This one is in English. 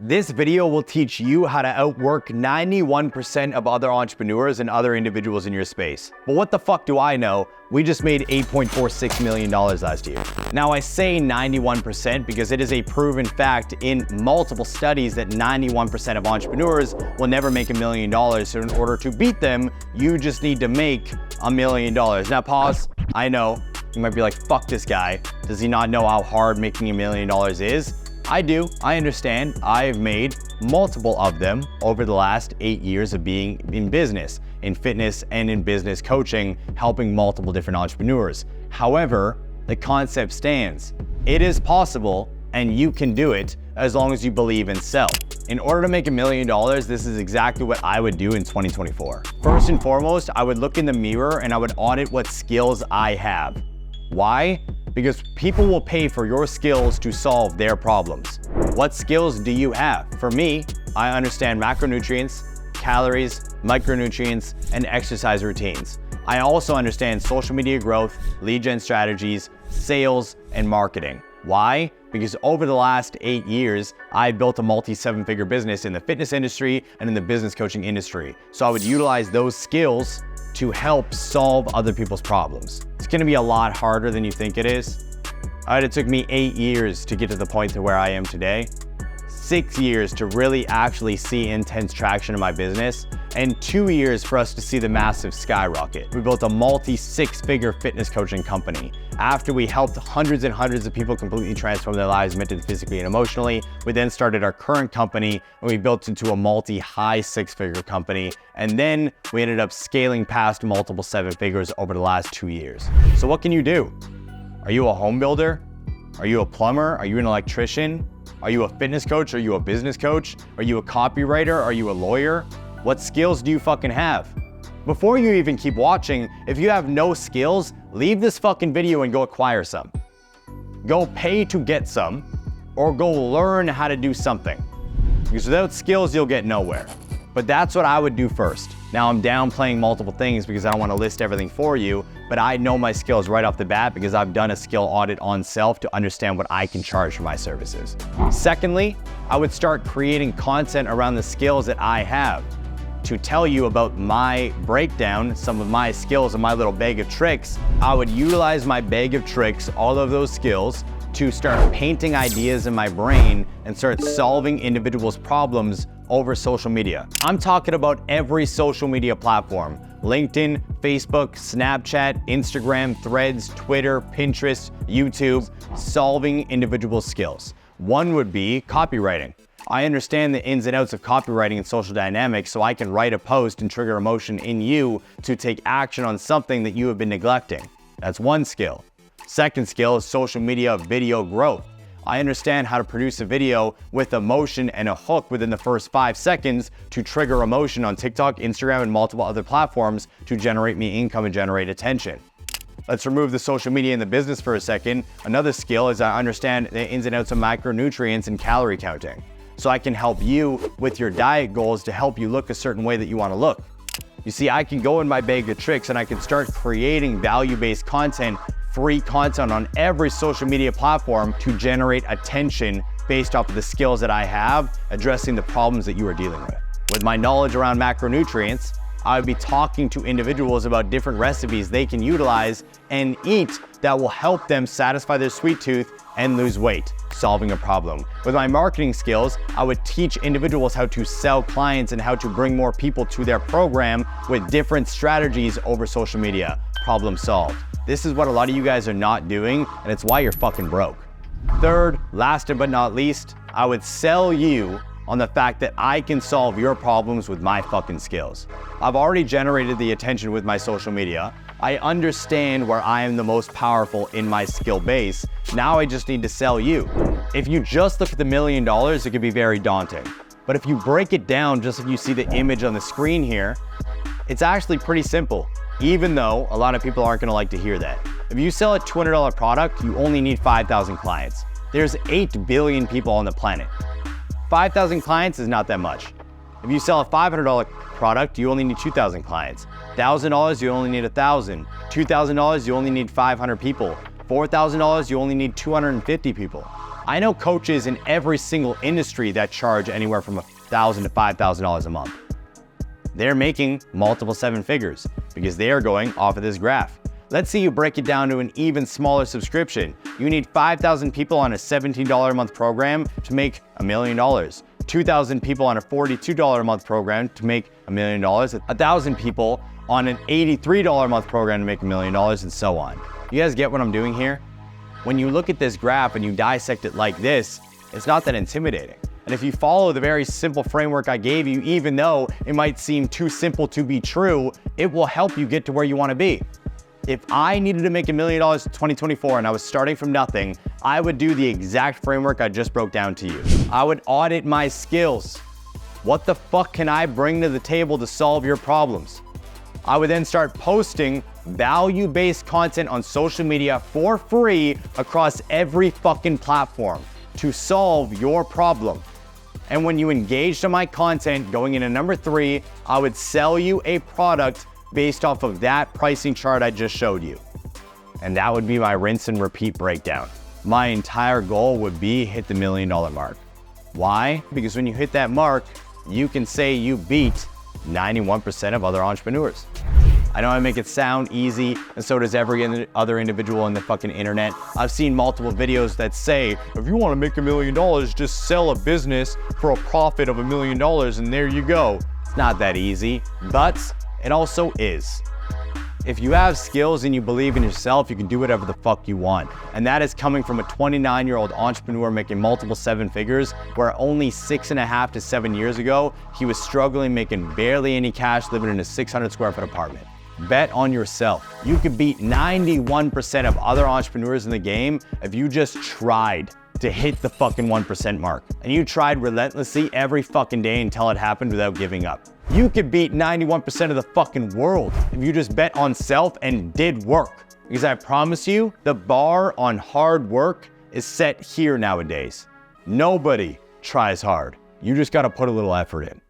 This video will teach you how to outwork 91% of other entrepreneurs and other individuals in your space. But what the fuck do I know? We just made $8.46 million last year. Now I say 91% because it is a proven fact in multiple studies that 91% of entrepreneurs will never make $1 million. So in order to beat them, you just need to make $1 million. Now pause. I know you might be like, fuck this guy. Does he not know how hard making $1 million is? I do, I understand. I've made multiple of them over the last 8 years of being in business, in fitness and in business coaching, helping multiple different entrepreneurs. However, the concept stands. It is possible and you can do it as long as you believe in self. In order to make $1 million, this is exactly what I would do in 2024. First and foremost, I would look in the mirror and I would audit what skills I have. Why? Because people will pay for your skills to solve their problems. What skills do you have? For me, I understand macronutrients, calories, micronutrients, and exercise routines. I also understand social media growth, lead gen strategies, sales, and marketing. Why? Because over the last 8 years, I built a multi-7-figure business in the fitness industry and in the business coaching industry. So I would utilize those skills to help solve other people's problems. It's gonna be a lot harder than you think it is. It took me 8 years to get to the point to where I am today, 6 years to really actually see intense traction in my business, and 2 years for us to see the massive skyrocket. We built a multi-6-figure fitness coaching company. After we helped hundreds and hundreds of people completely transform their lives mentally, physically, and emotionally, we then started our current company and we built into a multi-high 6-figure company. And then we ended up scaling past multiple 7 figures over the last 2 years. So what can you do? Are you a home builder? Are you a plumber? Are you an electrician? Are you a fitness coach? Are you a business coach? Are you a copywriter? Are you a lawyer? What skills do you fucking have? Before you even keep watching, if you have no skills, leave this fucking video and go acquire some. Go pay to get some, or go learn how to do something. Because without skills, you'll get nowhere. But that's what I would do first. Now I'm downplaying multiple things because I don't want to list everything for you, but I know my skills right off the bat because I've done a skill audit on self to understand what I can charge for my services. Secondly, I would start creating content around the skills that I have to tell you about my breakdown, some of my skills and my little bag of tricks. I would utilize my bag of tricks, all of those skills, to start painting ideas in my brain and start solving individuals' problems over social media. I'm talking about every social media platform: LinkedIn, Facebook, Snapchat, Instagram, Threads, Twitter, Pinterest, YouTube, solving individual skills. One would be copywriting. I understand the ins and outs of copywriting and social dynamics, so I can write a post and trigger emotion in you to take action on something that you have been neglecting. That's one skill. Second skill is social media video growth. I understand how to produce a video with emotion and a hook within the first 5 seconds to trigger emotion on TikTok, Instagram, and multiple other platforms to generate me income and generate attention. Let's remove the social media and the business for a second. Another skill is I understand the ins and outs of macronutrients and calorie counting. So I can help you with your diet goals to help you look a certain way that you want to look. You see, I can go in my bag of tricks and I can start creating value-based content, free content on every social media platform to generate attention based off of the skills that I have, addressing the problems that you are dealing with. With my knowledge around macronutrients, I would be talking to individuals about different recipes they can utilize and eat that will help them satisfy their sweet tooth and lose weight, solving a problem. With my marketing skills, I would teach individuals how to sell clients and how to bring more people to their program with different strategies over social media. Problem solved. This is what a lot of you guys are not doing, and it's why you're fucking broke. Third, last but not least, I would sell you on the fact that I can solve your problems with my fucking skills. I've already generated the attention with my social media. I understand where I am the most powerful in my skill base. Now I just need to sell you. If you just look at the $1 million, it could be very daunting. But if you break it down, just like you see the image on the screen here, it's actually pretty simple, even though a lot of people aren't gonna like to hear that. If you sell a $200 product, you only need 5,000 clients. There's 8 billion people on the planet. 5,000 clients is not that much. If you sell a $500 product, you only need 2,000 clients. $1,000, you only need 1,000. $2,000, you only need 500 people. $4,000, you only need 250 people. I know coaches in every single industry that charge anywhere from $1,000 to $5,000 a month. They're making multiple seven figures because they are going off of this graph. Let's say you break it down to an even smaller subscription. You need 5,000 people on a $17 a month program to make $1 million. 2,000 people on a $42 a month program to make $1 million. 1,000 people on an $83 a month program to make $1 million, and so on. You guys get what I'm doing here? When you look at this graph and you dissect it like this, it's not that intimidating. And if you follow the very simple framework I gave you, even though it might seem too simple to be true, it will help you get to where you want to be. If I needed to make $1 million in 2024 and I was starting from nothing, I would do the exact framework I just broke down to you. I would audit my skills. What the fuck can I bring to the table to solve your problems? I would then start posting value-based content on social media for free across every fucking platform to solve your problem. And when you engaged on my content, going into number 3, I would sell you a product based off of that pricing chart I just showed you. And that would be my rinse and repeat breakdown. My entire goal would be hit the $1 million mark. Why? Because when you hit that mark, you can say you beat 91% of other entrepreneurs. I know I make it sound easy, and so does every other individual on the fucking internet. I've seen multiple videos that say, if you want to make $1 million, just sell a business for a profit of $1 million, and there you go. It's not that easy, but it also is. If you have skills and you believe in yourself, you can do whatever the fuck you want. And that is coming from a 29-year-old entrepreneur making multiple seven figures, where only 6.5 to 7 years ago, he was struggling, making barely any cash, living in a 600 square foot apartment. Bet on yourself. You could beat 91% of other entrepreneurs in the game if you just tried to hit the fucking 1% mark. And you tried relentlessly every fucking day until it happened without giving up. You could beat 91% of the fucking world if you just bet on self and did work. Because I promise you, the bar on hard work is set here nowadays. Nobody tries hard. You just gotta put a little effort in.